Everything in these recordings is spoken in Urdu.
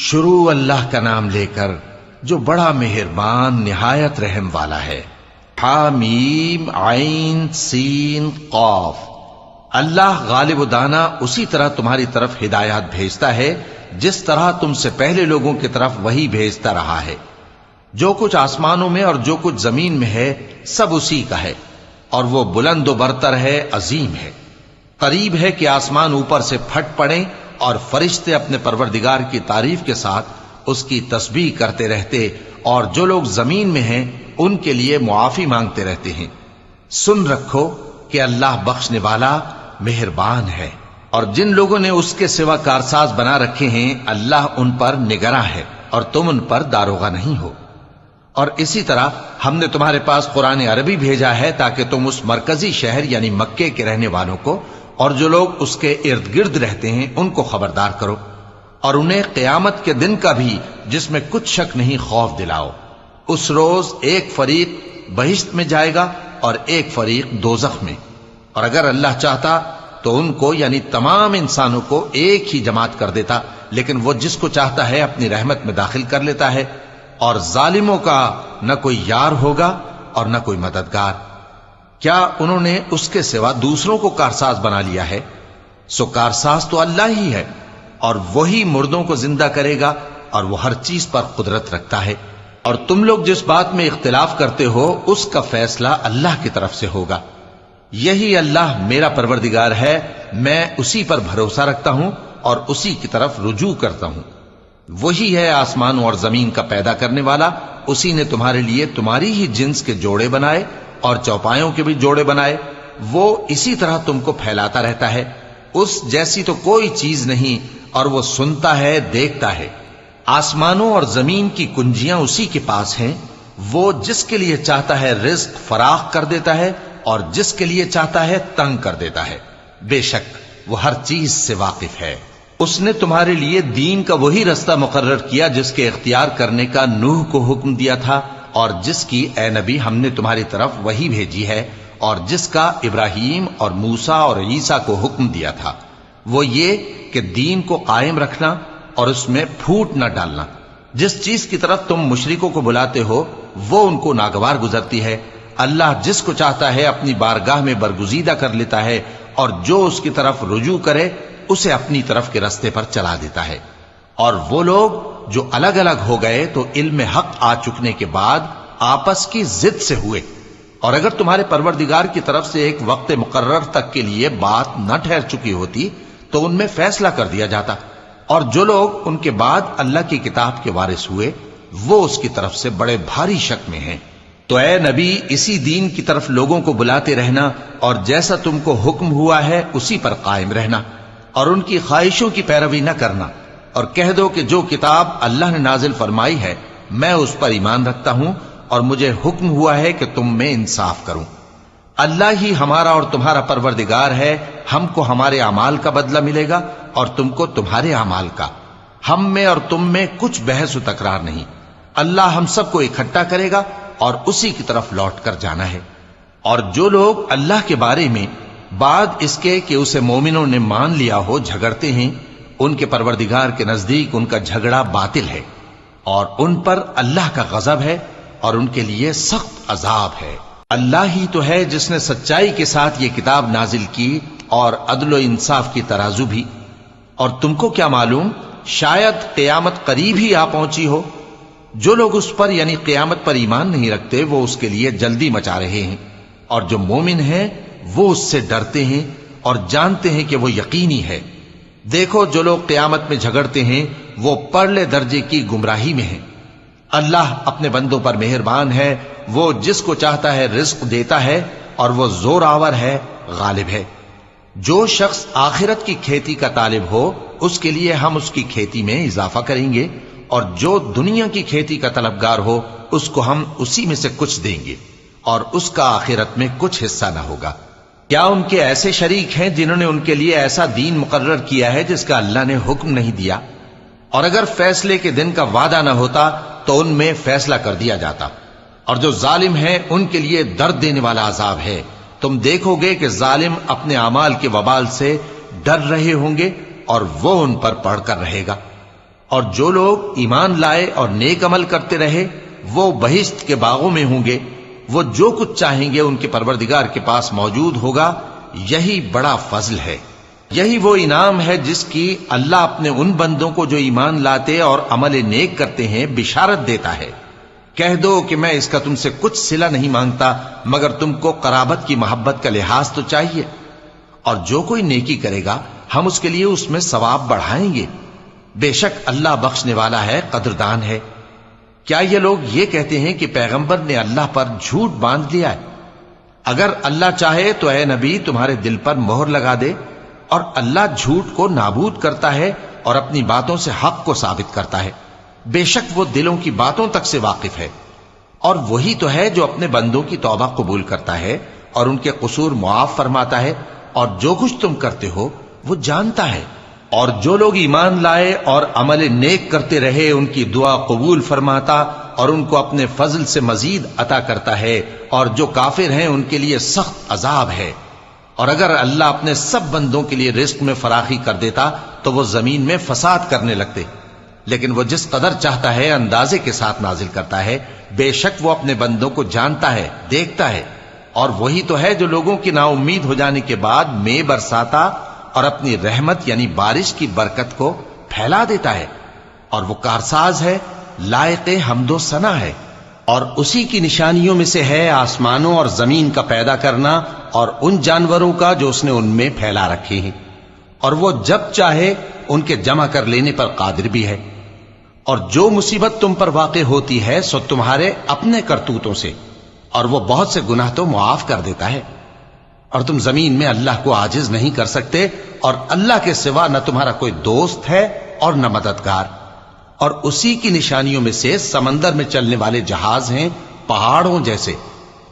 شروع اللہ کا نام لے کر جو بڑا مہربان نہایت رحم والا ہے۔ حامیم عین سین قاف۔ اللہ غالب و دانا اسی طرح تمہاری طرف ہدایات بھیجتا ہے جس طرح تم سے پہلے لوگوں کی طرف وہی بھیجتا رہا ہے۔ جو کچھ آسمانوں میں اور جو کچھ زمین میں ہے سب اسی کا ہے، اور وہ بلند و برتر ہے، عظیم ہے۔ قریب ہے کہ آسمان اوپر سے پھٹ پڑیں اور فرشتے اپنے پروردگار کی تعریف کے ساتھ اس کی تسبیح کرتے رہتے، اور جو لوگ زمین میں ہیں ان کے لیے معافی مانگتے رہتے ہیں۔ سن رکھو کہ اللہ بخشنے والا مہربان ہے، اور جن لوگوں نے اس کے سوا کارساز بنا رکھے ہیں اللہ ان پر نگراں ہے، اور تم ان پر داروغہ نہیں ہو۔ اور اسی طرح ہم نے تمہارے پاس قرآن عربی بھیجا ہے تاکہ تم اس مرکزی شہر یعنی مکے کے رہنے والوں کو اور جو لوگ اس کے ارد گرد رہتے ہیں ان کو خبردار کرو، اور انہیں قیامت کے دن کا بھی جس میں کچھ شک نہیں خوف دلاؤ۔ اس روز ایک فریق بہشت میں جائے گا اور ایک فریق دوزخ میں، اور اگر اللہ چاہتا تو ان کو یعنی تمام انسانوں کو ایک ہی جماعت کر دیتا، لیکن وہ جس کو چاہتا ہے اپنی رحمت میں داخل کر لیتا ہے، اور ظالموں کا نہ کوئی یار ہوگا اور نہ کوئی مددگار۔ کیا انہوں نے اس کے سوا دوسروں کو کارساز بنا لیا ہے؟ سو کارساز تو اللہ ہی ہے، اور وہی مردوں کو زندہ کرے گا، اور وہ ہر چیز پر قدرت رکھتا ہے۔ اور تم لوگ جس بات میں اختلاف کرتے ہو اس کا فیصلہ اللہ کی طرف سے ہوگا۔ یہی اللہ میرا پروردگار ہے، میں اسی پر بھروسہ رکھتا ہوں اور اسی کی طرف رجوع کرتا ہوں۔ وہی ہے آسمانوں اور زمین کا پیدا کرنے والا، اسی نے تمہارے لیے تمہاری ہی جنس کے جوڑے بنائے اور چوپایوں کے بھی جوڑے بنائے۔ وہ اسی طرح تم کو پھیلاتا رہتا ہے، اس جیسی تو کوئی چیز نہیں، اور وہ سنتا ہے، دیکھتا ہے۔ آسمانوں اور زمین کی کنجیاں اسی کے پاس ہیں، وہ جس کے لیے چاہتا ہے رزق فراخ کر دیتا ہے اور جس کے لیے چاہتا ہے تنگ کر دیتا ہے۔ بے شک وہ ہر چیز سے واقف ہے۔ اس نے تمہارے لیے دین کا وہی رستہ مقرر کیا جس کے اختیار کرنے کا نوح کو حکم دیا تھا، اور جس کی اے نبی ہم نے تمہاری طرف وہی بھیجی ہے، اور جس کا ابراہیم اور موسیٰ اور عیسیٰ کو حکم دیا تھا، وہ یہ کہ دین کو قائم رکھنا اور اس میں پھوٹ نہ ڈالنا۔ جس چیز کی طرف تم مشرکوں کو بلاتے ہو وہ ان کو ناگوار گزرتی ہے۔ اللہ جس کو چاہتا ہے اپنی بارگاہ میں برگزیدہ کر لیتا ہے، اور جو اس کی طرف رجوع کرے اسے اپنی طرف کے رستے پر چلا دیتا ہے۔ اور وہ لوگ جو الگ الگ ہو گئے تو علم حق آ چکنے کے بعد آپس کی ضد سے ہوئے، اور اگر تمہارے پروردگار کی طرف سے ایک وقت مقرر تک کے لیے بات نہ ٹھہر چکی ہوتی تو ان میں فیصلہ کر دیا جاتا، اور جو لوگ ان کے بعد اللہ کی کتاب کے وارث ہوئے وہ اس کی طرف سے بڑے بھاری شک میں ہیں۔ تو اے نبی اسی دین کی طرف لوگوں کو بلاتے رہنا، اور جیسا تم کو حکم ہوا ہے اسی پر قائم رہنا، اور ان کی خواہشوں کی پیروی نہ کرنا، اور کہہ دو کہ جو کتاب اللہ نے نازل فرمائی ہے میں اس پر ایمان رکھتا ہوں، اور مجھے حکم ہوا ہے کہ تم میں انصاف کروں۔ اللہ ہی ہمارا اور تمہارا پروردگار ہے، ہم کو ہمارے اعمال کا بدلہ ملے گا اور تم کو تمہارے اعمال کا۔ ہم میں اور تم میں کچھ بحث و تکرار نہیں، اللہ ہم سب کو اکٹھا کرے گا اور اسی کی طرف لوٹ کر جانا ہے۔ اور جو لوگ اللہ کے بارے میں بعد اس کے کہ اسے مومنوں نے مان لیا ہو جھگڑتے ہیں، ان کے پروردگار کے نزدیک ان کا جھگڑا باطل ہے، اور ان پر اللہ کا غضب ہے اور ان کے لیے سخت عذاب ہے۔ اللہ ہی تو ہے جس نے سچائی کے ساتھ یہ کتاب نازل کی اور عدل و انصاف کی ترازو بھی۔ اور تم کو کیا معلوم، شاید قیامت قریب ہی آ پہنچی ہو۔ جو لوگ اس پر یعنی قیامت پر ایمان نہیں رکھتے وہ اس کے لیے جلدی مچا رہے ہیں، اور جو مومن ہیں وہ اس سے ڈرتے ہیں اور جانتے ہیں کہ وہ یقینی ہے۔ دیکھو جو لوگ قیامت میں جھگڑتے ہیں وہ پرلے درجے کی گمراہی میں ہیں۔ اللہ اپنے بندوں پر مہربان ہے، وہ جس کو چاہتا ہے رزق دیتا ہے، اور وہ زور آور ہے، غالب ہے۔ جو شخص آخرت کی کھیتی کا طالب ہو اس کے لیے ہم اس کی کھیتی میں اضافہ کریں گے، اور جو دنیا کی کھیتی کا طلبگار ہو اس کو ہم اسی میں سے کچھ دیں گے، اور اس کا آخرت میں کچھ حصہ نہ ہوگا۔ کیا ان کے ایسے شریک ہیں جنہوں نے ان کے لیے ایسا دین مقرر کیا ہے جس کا اللہ نے حکم نہیں دیا؟ اور اگر فیصلے کے دن کا وعدہ نہ ہوتا تو ان میں فیصلہ کر دیا جاتا، اور جو ظالم ہیں ان کے لیے درد دینے والا عذاب ہے۔ تم دیکھو گے کہ ظالم اپنے اعمال کے وبال سے ڈر رہے ہوں گے اور وہ ان پر پڑھ کر رہے گا۔ اور جو لوگ ایمان لائے اور نیک عمل کرتے رہے وہ بہشت کے باغوں میں ہوں گے، وہ جو کچھ چاہیں گے ان کے پروردگار کے پاس موجود ہوگا۔ یہی بڑا فضل ہے، یہی وہ انعام ہے جس کی اللہ اپنے ان بندوں کو جو ایمان لاتے اور عمل نیک کرتے ہیں بشارت دیتا ہے۔ کہہ دو کہ میں اس کا تم سے کچھ صلہ نہیں مانگتا مگر تم کو قرابت کی محبت کا لحاظ تو چاہیے، اور جو کوئی نیکی کرے گا ہم اس کے لیے اس میں ثواب بڑھائیں گے، بے شک اللہ بخشنے والا ہے، قدردان ہے۔ کیا یہ لوگ یہ کہتے ہیں کہ پیغمبر نے اللہ پر جھوٹ باندھ لیا ہے؟ اگر اللہ چاہے تو اے نبی تمہارے دل پر مہر لگا دے، اور اللہ جھوٹ کو نابود کرتا ہے اور اپنی باتوں سے حق کو ثابت کرتا ہے، بے شک وہ دلوں کی باتوں تک سے واقف ہے، اور وہی تو ہے جو اپنے بندوں کی توبہ قبول کرتا ہے اور ان کے قصور معاف فرماتا ہے، اور جو کچھ تم کرتے ہو وہ جانتا ہے۔ اور جو لوگ ایمان لائے اور عمل نیک کرتے رہے ان کی دعا قبول فرماتا اور ان کو اپنے فضل سے مزید عطا کرتا ہے، اور جو کافر ہیں ان کے لیے سخت عذاب ہے۔ اور اگر اللہ اپنے سب بندوں کے لیے رزق میں فراخی کر دیتا تو وہ زمین میں فساد کرنے لگتے، لیکن وہ جس قدر چاہتا ہے اندازے کے ساتھ نازل کرتا ہے، بے شک وہ اپنے بندوں کو جانتا ہے، دیکھتا ہے۔ اور وہی تو ہے جو لوگوں کی نا امید ہو جانے کے بعد میں برساتا اور اپنی رحمت یعنی بارش کی برکت کو پھیلا دیتا ہے، اور وہ کارساز ہے، لائق حمد و ثنا ہے۔ اور اسی کی نشانیوں میں سے ہے آسمانوں اور زمین کا پیدا کرنا اور ان جانوروں کا جو اس نے ان میں پھیلا رکھے ہیں، اور وہ جب چاہے ان کے جمع کر لینے پر قادر بھی ہے۔ اور جو مصیبت تم پر واقع ہوتی ہے سو تمہارے اپنے کرتوتوں سے، اور وہ بہت سے گناہ تو معاف کر دیتا ہے۔ اور تم زمین میں اللہ کو عاجز نہیں کر سکتے، اور اللہ کے سوا نہ تمہارا کوئی دوست ہے اور نہ مددگار۔ اور اسی کی نشانیوں میں سے سمندر میں چلنے والے جہاز ہیں پہاڑوں جیسے،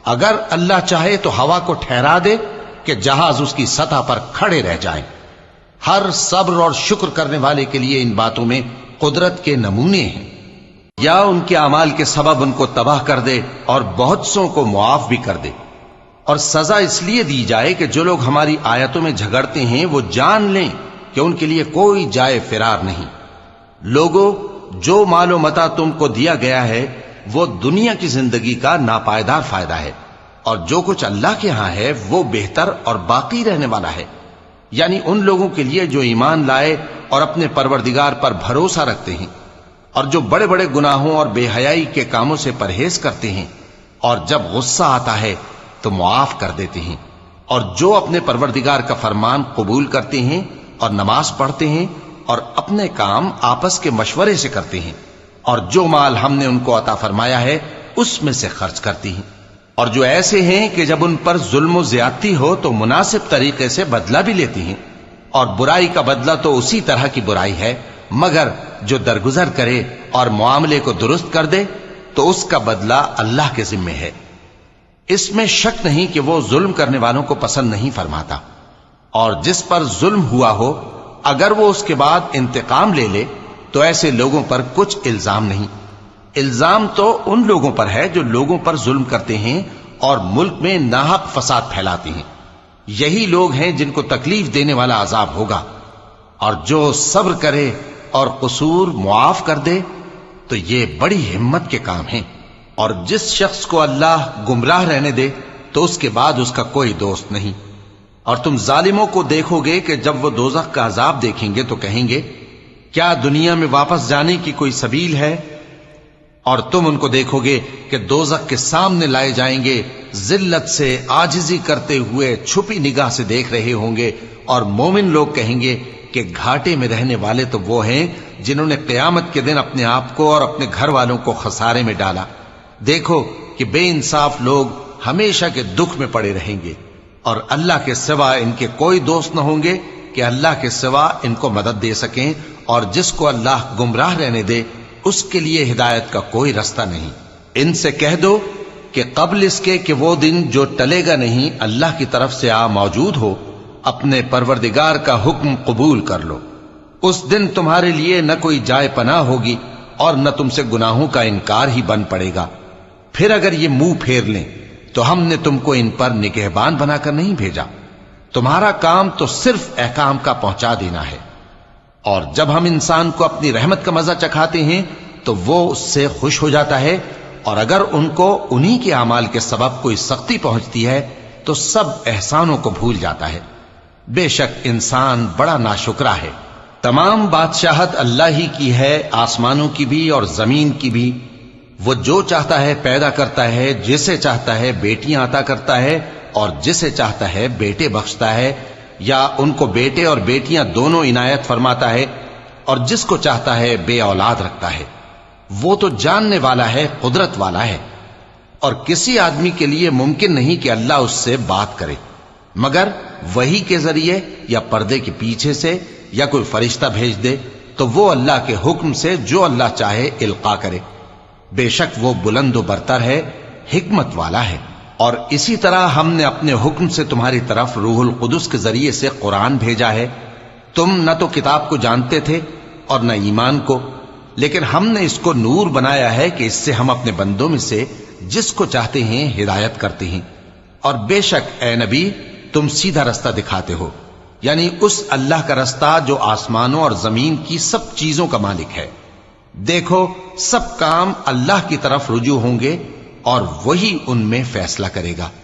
اگر اللہ چاہے تو ہوا کو ٹھہرا دے کہ جہاز اس کی سطح پر کھڑے رہ جائیں۔ ہر صبر اور شکر کرنے والے کے لیے ان باتوں میں قدرت کے نمونے ہیں۔ یا ان کے اعمال کے سبب ان کو تباہ کر دے اور بہت سوں کو معاف بھی کر دے۔ اور سزا اس لیے دی جائے کہ جو لوگ ہماری آیتوں میں جھگڑتے ہیں وہ جان لیں کہ ان کے لیے کوئی جائے فرار نہیں۔ لوگوں، جو مال و متاع تم کو دیا گیا ہے وہ دنیا کی زندگی کا ناپائیدار فائدہ ہے، اور جو کچھ اللہ کے ہاں ہے وہ بہتر اور باقی رہنے والا ہے، یعنی ان لوگوں کے لیے جو ایمان لائے اور اپنے پروردگار پر بھروسہ رکھتے ہیں، اور جو بڑے بڑے گناہوں اور بے حیائی کے کاموں سے پرہیز کرتے ہیں، اور جب غصہ آتا ہے تو معاف کر دیتے ہیں، اور جو اپنے پروردگار کا فرمان قبول کرتے ہیں اور نماز پڑھتے ہیں اور اپنے کام آپس کے مشورے سے کرتے ہیں، اور جو مال ہم نے ان کو عطا فرمایا ہے اس میں سے خرچ کرتی ہیں۔ اور جو ایسے ہیں کہ جب ان پر ظلم و زیادتی ہو تو مناسب طریقے سے بدلہ بھی لیتی ہیں، اور برائی کا بدلہ تو اسی طرح کی برائی ہے، مگر جو درگزر کرے اور معاملے کو درست کر دے تو اس کا بدلہ اللہ کے ذمے ہے۔ اس میں شک نہیں کہ وہ ظلم کرنے والوں کو پسند نہیں فرماتا، اور جس پر ظلم ہوا ہو اگر وہ اس کے بعد انتقام لے لے تو ایسے لوگوں پر کچھ الزام نہیں۔ الزام تو ان لوگوں پر ہے جو لوگوں پر ظلم کرتے ہیں اور ملک میں ناحق فساد پھیلاتے ہیں، یہی لوگ ہیں جن کو تکلیف دینے والا عذاب ہوگا۔ اور جو صبر کرے اور قصور معاف کر دے تو یہ بڑی ہمت کے کام ہیں۔ اور جس شخص کو اللہ گمراہ رہنے دے تو اس کے بعد اس کا کوئی دوست نہیں۔ اور تم ظالموں کو دیکھو گے کہ جب وہ دوزخ کا عذاب دیکھیں گے تو کہیں گے کیا دنیا میں واپس جانے کی کوئی سبیل ہے؟ اور تم ان کو دیکھو گے کہ دوزخ کے سامنے لائے جائیں گے، ذلت سے عاجزی کرتے ہوئے چھپی نگاہ سے دیکھ رہے ہوں گے، اور مومن لوگ کہیں گے کہ گھاٹے میں رہنے والے تو وہ ہیں جنہوں نے قیامت کے دن اپنے آپ کو اور اپنے گھر والوں کو خسارے میں ڈالا۔ دیکھو کہ بے انصاف لوگ ہمیشہ کے دکھ میں پڑے رہیں گے، اور اللہ کے سوا ان کے کوئی دوست نہ ہوں گے کہ اللہ کے سوا ان کو مدد دے سکیں، اور جس کو اللہ گمراہ رہنے دے اس کے لیے ہدایت کا کوئی رستہ نہیں۔ ان سے کہہ دو کہ قبل اس کے کہ وہ دن جو ٹلے گا نہیں اللہ کی طرف سے آ موجود ہو، اپنے پروردگار کا حکم قبول کر لو۔ اس دن تمہارے لیے نہ کوئی جائے پناہ ہوگی اور نہ تم سے گناہوں کا انکار ہی بن پڑے گا۔ پھر اگر یہ منہ پھیر لیں تو ہم نے تم کو ان پر نگہبان بنا کر نہیں بھیجا، تمہارا کام تو صرف احکام کا پہنچا دینا ہے۔ اور جب ہم انسان کو اپنی رحمت کا مزہ چکھاتے ہیں تو وہ اس سے خوش ہو جاتا ہے، اور اگر ان کو انہی کے اعمال کے سبب کوئی سختی پہنچتی ہے تو سب احسانوں کو بھول جاتا ہے۔ بے شک انسان بڑا ناشکرا ہے۔ تمام بادشاہت اللہ ہی کی ہے، آسمانوں کی بھی اور زمین کی بھی۔ وہ جو چاہتا ہے پیدا کرتا ہے، جسے چاہتا ہے بیٹیاں عطا کرتا ہے اور جسے چاہتا ہے بیٹے بخشتا ہے، یا ان کو بیٹے اور بیٹیاں دونوں عنایت فرماتا ہے، اور جس کو چاہتا ہے بے اولاد رکھتا ہے۔ وہ تو جاننے والا ہے، قدرت والا ہے، اور کسی آدمی کے لیے ممکن نہیں کہ اللہ اس سے بات کرے مگر وحی کے ذریعے یا پردے کے پیچھے سے، یا کوئی فرشتہ بھیج دے تو وہ اللہ کے حکم سے جو اللہ چاہے القا کرے۔ بے شک وہ بلند و برتر ہے، حکمت والا ہے۔ اور اسی طرح ہم نے اپنے حکم سے تمہاری طرف روح القدس کے ذریعے سے قرآن بھیجا ہے۔ تم نہ تو کتاب کو جانتے تھے اور نہ ایمان کو، لیکن ہم نے اس کو نور بنایا ہے کہ اس سے ہم اپنے بندوں میں سے جس کو چاہتے ہیں ہدایت کرتے ہیں۔ اور بے شک اے نبی تم سیدھا رستہ دکھاتے ہو، یعنی اس اللہ کا رستہ جو آسمانوں اور زمین کی سب چیزوں کا مالک ہے۔ دیکھو سب کام اللہ کی طرف رجوع ہوں گے اور وہی ان میں فیصلہ کرے گا۔